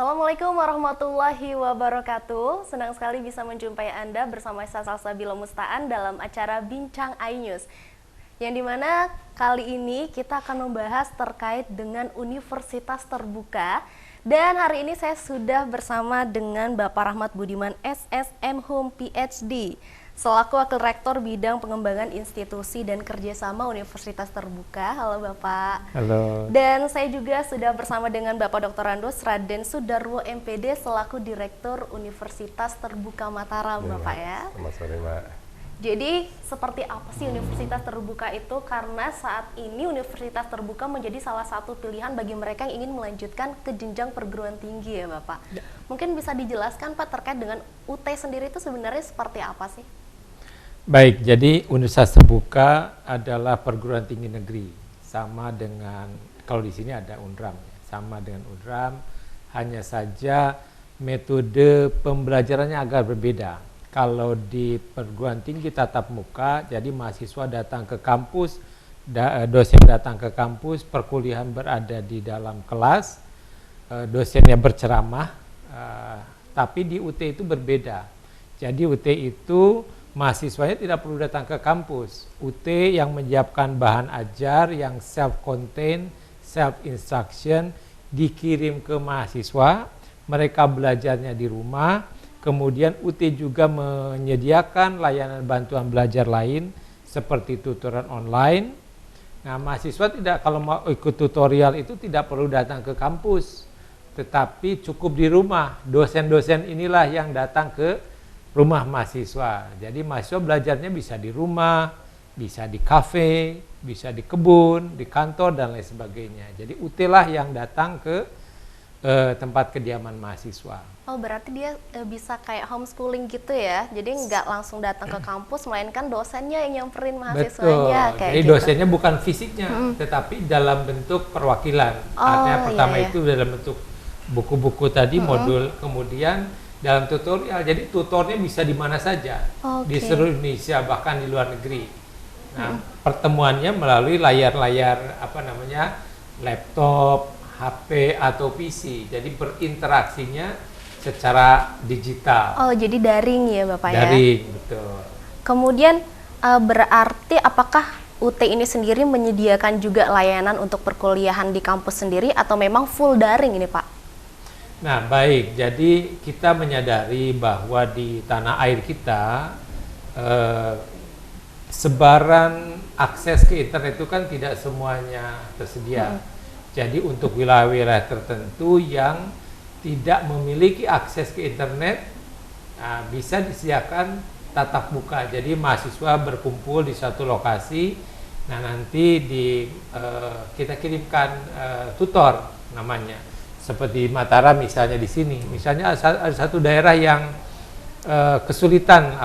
Assalamualaikum warahmatullahi wabarakatuh. Senang sekali bisa menjumpai Anda bersama saya Salsabila Mustaan dalam acara Bincang iNews. Yang dimana kali ini kita akan membahas terkait dengan Universitas Terbuka. Dan hari ini saya sudah bersama dengan Bapak Rahmat Budiman SSM Hum PhD, selaku Wakil Rektor Bidang Pengembangan Institusi dan Kerjasama Universitas Terbuka. Halo Bapak. Halo. Dan saya juga sudah bersama dengan Bapak Dr. Andos Raden Sudarwo MPD, selaku Direktur Universitas Terbuka Mataram, ya, Bapak ya. Selamat sore, Mbak. Jadi seperti apa sih Universitas Terbuka itu? Karena saat ini Universitas Terbuka menjadi salah satu pilihan bagi mereka yang ingin melanjutkan ke jenjang perguruan tinggi ya Bapak. Ya. Mungkin bisa dijelaskan Pak terkait dengan UT sendiri itu sebenarnya seperti apa sih? Baik, jadi Universitas Terbuka adalah perguruan tinggi negeri, sama dengan kalau di sini ada UNRAM, sama dengan UNRAM, hanya saja metode pembelajarannya agak berbeda. Kalau di perguruan tinggi tatap muka, jadi mahasiswa datang ke kampus, dosen datang ke kampus, perkuliahan berada di dalam kelas, dosennya berceramah, tapi di UT itu berbeda. Jadi UT itu mahasiswanya tidak perlu datang ke kampus. UT yang menyiapkan bahan ajar yang self-contained, self-instruction, dikirim ke mahasiswa, mereka belajarnya di rumah. Kemudian UT juga menyediakan layanan bantuan belajar lain seperti tutoran online. Nah, mahasiswa tidak, kalau mau ikut tutorial itu tidak perlu datang ke kampus, tetapi cukup di rumah. Dosen-dosen inilah yang datang ke rumah mahasiswa. Jadi mahasiswa belajarnya bisa di rumah, bisa di kafe, bisa di kebun, di kantor dan lain sebagainya. Jadi UT lah yang datang ke tempat kediaman mahasiswa. Oh, berarti dia bisa kayak homeschooling gitu ya? Jadi nggak langsung datang ke kampus, melainkan dosennya yang nyamperin mahasiswanya. Betul. Kayak jadi gitu. Dosennya bukan fisiknya, tetapi dalam bentuk perwakilan. Artinya pertama itu dalam bentuk buku-buku tadi, modul, kemudian dalam tutorial. Jadi tutornya bisa di mana saja, di seluruh Indonesia, bahkan di luar negeri. Nah, pertemuannya melalui layar-layar laptop, HP atau PC, jadi berinteraksinya secara digital. Oh, jadi daring ya Bapak ya? Daring, betul. Kemudian berarti apakah UT ini sendiri menyediakan juga layanan untuk perkuliahan di kampus sendiri atau memang full daring ini Pak? Nah baik, jadi kita menyadari bahwa di tanah air kita sebaran akses ke internet itu kan tidak semuanya tersedia. Jadi untuk wilayah-wilayah tertentu yang tidak memiliki akses ke internet, bisa disediakan tatap muka. Jadi mahasiswa berkumpul di satu lokasi, nah nanti kita kirimkan tutor namanya. Seperti Mataram misalnya di sini. Misalnya ada satu daerah yang kesulitan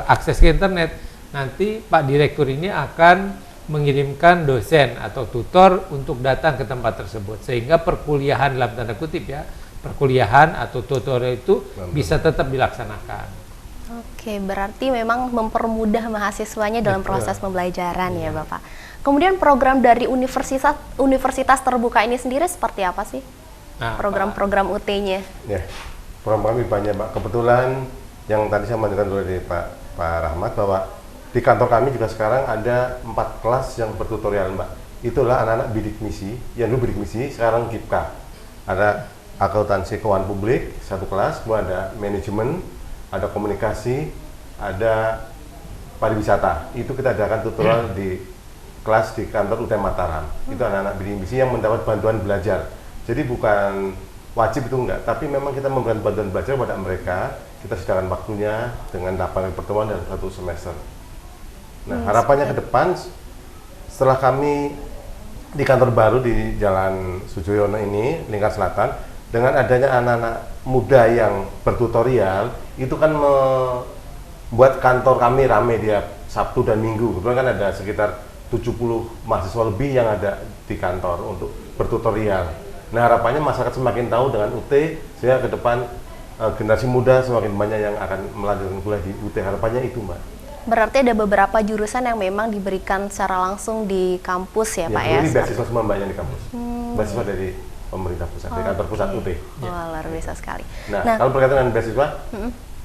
akses ke internet, nanti Pak Direktur ini akan mengirimkan dosen atau tutor untuk datang ke tempat tersebut, sehingga perkuliahan dalam tanda kutip ya, perkuliahan atau tutorial itu bisa tetap dilaksanakan. Oke, berarti memang mempermudah mahasiswanya dalam proses pembelajaran ya Bapak. Kemudian program dari Universitas Terbuka ini sendiri seperti apa sih? Nah, program-program UT-nya? Ya, program kami banyak Pak. Kebetulan yang tadi saya mendengar dari Pak Rahmat bahwa di kantor kami juga sekarang ada 4 kelas yang bertutorial Mbak. Itulah anak-anak bidik misi, yang dulu bidik misi, sekarang GIPKA. Ada akuntansi keuangan publik, satu kelas, kemudian ada manajemen, ada komunikasi, ada pariwisata. Itu kita adakan tutorial di kelas di kantor UT Mataram. Itu anak-anak bidik misi yang mendapat bantuan belajar. Jadi bukan wajib itu enggak, tapi memang kita memberikan bantuan belajar pada mereka. Kita sediakan waktunya dengan 8 pertemuan dalam 1 semester. Nah, harapannya ke depan setelah kami di kantor baru di Jalan Sujoyono ini, Lingkar Selatan, dengan adanya anak-anak muda yang bertutorial, itu kan membuat kantor kami ramai dia Sabtu dan Minggu. Kebetulan kan ada sekitar 70 mahasiswa lebih yang ada di kantor untuk bertutorial. Nah, harapannya masyarakat semakin tahu dengan UT, sehingga ke depan generasi muda semakin banyak yang akan melanjutkan kuliah di UT. Harapannya itu, Mbak. Berarti ada beberapa jurusan yang memang diberikan secara langsung di kampus ya Pak ya? Ini beasiswa semua Mbaknya di kampus. Beasiswa dari pemerintah pusat, di kantor pusat UT. Wah, luar biasa sekali. Nah, kalau berkaitan dengan beasiswa,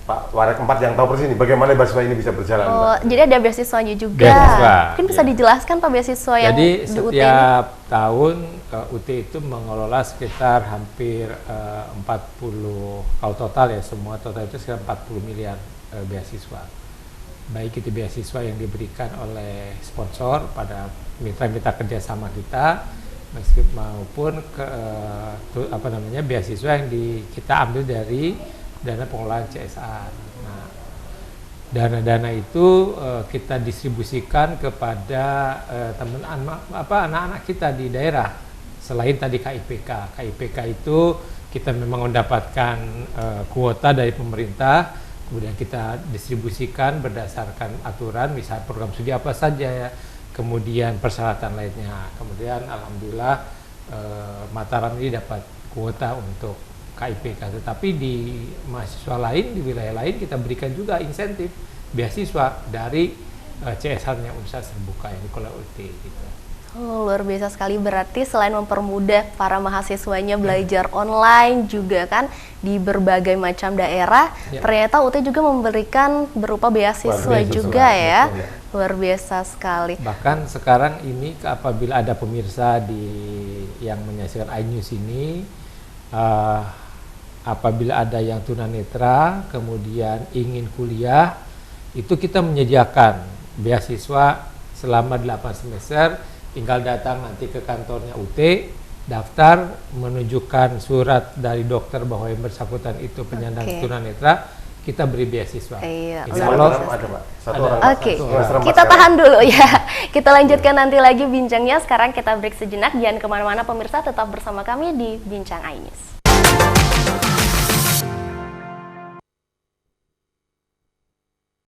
Pak Warek 4 yang tahu persis ini, bagaimana beasiswa ini bisa berjalan? Oh, Pak? jadi ada beasiswanya juga. Beasiswa, Mungkin bisa dijelaskan Pak beasiswa yang Jadi di UT ini? setiap tahun UT itu mengelola sekitar hampir 40, kalau total ya semua total itu sekitar 40 miliar beasiswa. Baik itu beasiswa yang diberikan oleh sponsor pada mitra-mitra kerjasama kita, maupun beasiswa yang kita ambil dari dana pengelolaan CSR. Nah, dana-dana itu kita distribusikan kepada anak-anak kita di daerah. Selain tadi KIPK, KIPK itu kita memang mendapatkan kuota dari pemerintah, kemudian kita distribusikan berdasarkan aturan, misal program studi apa saja ya, kemudian persyaratan lainnya. Kemudian alhamdulillah Mataram ini dapat kuota untuk KIPK, tetapi di mahasiswa lain, di wilayah lain kita berikan juga insentif beasiswa dari CSR-nya Universitas Terbuka yang dikelola UT gitu. Oh, luar biasa sekali, berarti selain mempermudah para mahasiswanya belajar online juga kan di berbagai macam daerah, ternyata UT juga memberikan berupa beasiswa juga ya. Luar biasa sekali. Bahkan sekarang ini apabila ada pemirsa yang menyaksikan iNews ini, apabila ada yang tunanetra kemudian ingin kuliah, itu kita menyediakan beasiswa selama 8 semester, tinggal datang nanti ke kantornya UT, daftar, menunjukkan surat dari dokter bahwa yang bersangkutan itu penyandang tunanetra, kita beri beasiswa. Iya, Insya Allah ada Pak, satu orang. Oke, kita tahan dulu ya. Kita lanjutkan nanti lagi bincangnya. Sekarang kita break sejenak, jangan kemana-mana pemirsa, tetap bersama kami di Bincang iNews.